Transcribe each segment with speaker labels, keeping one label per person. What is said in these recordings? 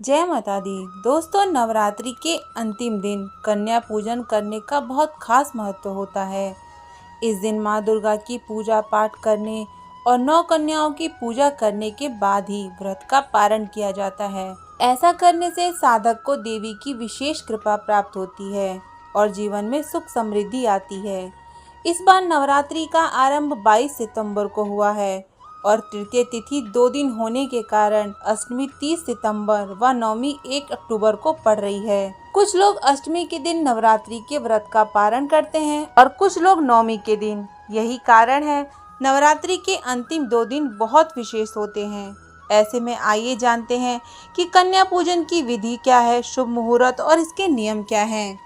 Speaker 1: जय माता दी। दोस्तों, नवरात्रि के अंतिम दिन कन्या पूजन करने का बहुत खास महत्व होता है। इस दिन माँ दुर्गा की पूजा पाठ करने और 9 कन्याओं की पूजा करने के बाद ही व्रत का पारण किया जाता है। ऐसा करने से साधक को देवी की विशेष कृपा प्राप्त होती है और जीवन में सुख समृद्धि आती है। इस बार नवरात्रि का आरंभ 22 सितंबर को हुआ है और तृतीय तिथि 2 दिन होने के कारण अष्टमी 30 सितंबर व नवमी 1 अक्टूबर को पड़ रही है। कुछ लोग अष्टमी के दिन नवरात्रि के व्रत का पारण करते हैं और कुछ लोग नवमी के दिन। यही कारण है नवरात्रि के अंतिम 2 दिन बहुत विशेष होते हैं। ऐसे में आइए जानते हैं कि कन्या पूजन की विधि क्या है, शुभ मुहूर्त और इसके नियम क्या हैं।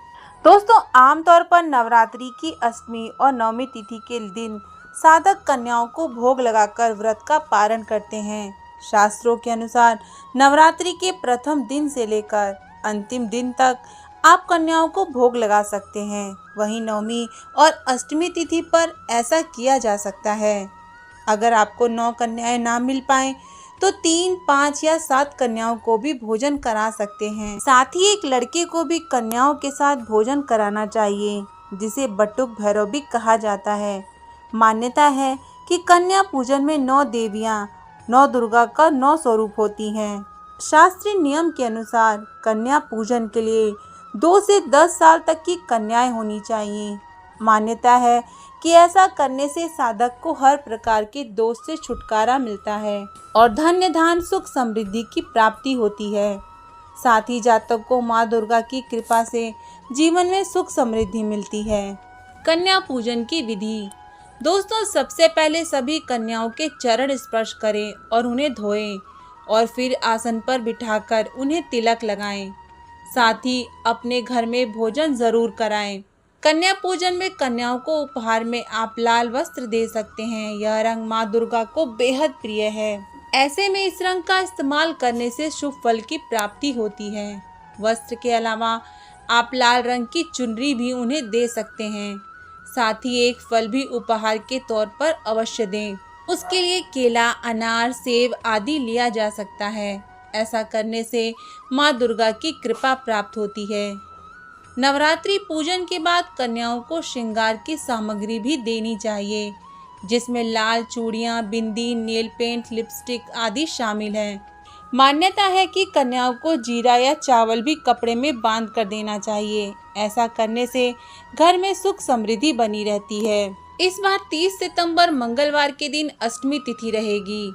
Speaker 1: दोस्तों, आमतौर पर नवरात्रि की अष्टमी और नवमी तिथि के दिन साधक कन्याओं को भोग लगाकर व्रत का पारण करते हैं। शास्त्रों के अनुसार नवरात्रि के प्रथम दिन से लेकर अंतिम दिन तक आप कन्याओं को भोग लगा सकते हैं। वहीं नवमी और अष्टमी तिथि पर ऐसा किया जा सकता है। अगर आपको 9 कन्याएं ना मिल पाएं तो 3, 5 या 7 कन्याओं को भी भोजन करा सकते हैं। साथ ही एक लड़के को भी कन्याओं के साथ भोजन कराना चाहिए, जिसे बटुक भैरव भी कहा जाता है। मान्यता है कि कन्या पूजन में 9 देवियां 9 दुर्गा का 9 स्वरूप होती हैं। शास्त्रीय नियम के अनुसार कन्या पूजन के लिए 2 से 10 साल तक की कन्याएं होनी चाहिए। मान्यता है कि ऐसा करने से साधक को हर प्रकार के दोष से छुटकारा मिलता है और धन्य धान सुख समृद्धि की प्राप्ति होती है। साथ ही जातक को माँ दुर्गा की कृपा से जीवन में सुख समृद्धि मिलती है। कन्या पूजन की विधि। दोस्तों, सबसे पहले सभी कन्याओं के चरण स्पर्श करें और उन्हें धोएं और फिर आसन पर बिठाकर उन्हें तिलक लगाएं। साथ ही अपने घर में भोजन जरूर कराएं। कन्या पूजन में कन्याओं को उपहार में आप लाल वस्त्र दे सकते हैं। यह रंग माँ दुर्गा को बेहद प्रिय है। ऐसे में इस रंग का इस्तेमाल करने से शुभ फल की प्राप्ति होती है। वस्त्र के अलावा आप लाल रंग की चुनरी भी उन्हें दे सकते हैं। साथ ही एक फल भी उपहार के तौर पर अवश्य दें। उसके लिए केला, अनार, सेब आदि लिया जा सकता है। ऐसा करने से माँ दुर्गा की कृपा प्राप्त होती है। नवरात्रि पूजन के बाद कन्याओं को श्रृंगार की सामग्री भी देनी चाहिए, जिसमें लाल चूड़ियाँ, बिंदी, नेल पेंट, लिपस्टिक आदि शामिल हैं। मान्यता है कि कन्याओं को जीरा या चावल भी कपड़े में बांध कर देना चाहिए। ऐसा करने से घर में सुख समृद्धि बनी रहती है। इस बार 30 सितंबर मंगलवार के दिन अष्टमी तिथि रहेगी।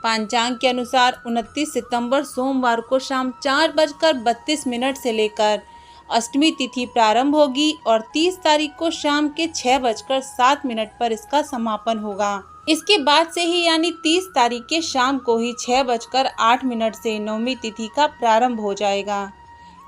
Speaker 1: पंचांग के अनुसार 29 सितंबर सोमवार को शाम 4:32 से लेकर अष्टमी तिथि प्रारंभ होगी और 30 तारीख को शाम के 6:07 पर इसका समापन होगा। इसके बाद से ही यानी 30 तारीख के शाम को ही 6:08 से नवमी तिथि का प्रारंभ हो जाएगा।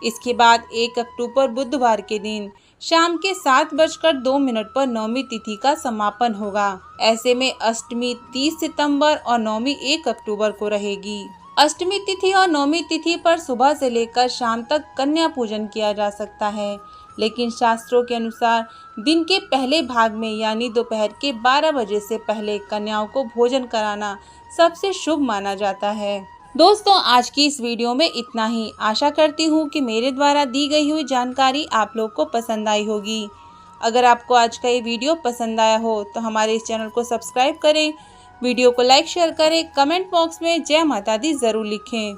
Speaker 1: इसके बाद 1 अक्टूबर बुधवार के दिन शाम के 7:02 पर नवमी तिथि का समापन होगा। ऐसे में अष्टमी 30 सितंबर और नवमी 1 अक्टूबर को रहेगी। अष्टमी तिथि और नवमी तिथि पर सुबह से लेकर शाम तक कन्या पूजन किया जा सकता है, लेकिन शास्त्रों के अनुसार दिन के पहले भाग में यानी दोपहर के 12 बजे से पहले कन्याओं को भोजन कराना सबसे शुभ माना जाता है। दोस्तों, आज की इस वीडियो में इतना ही। आशा करती हूँ कि मेरे द्वारा दी गई हुई जानकारी आप लोग को पसंद आई होगी। अगर आपको आज का ये वीडियो पसंद आया हो तो हमारे इस चैनल को सब्सक्राइब करें, वीडियो को लाइक शेयर करें, कमेंट बॉक्स में जय माता दी ज़रूर लिखें।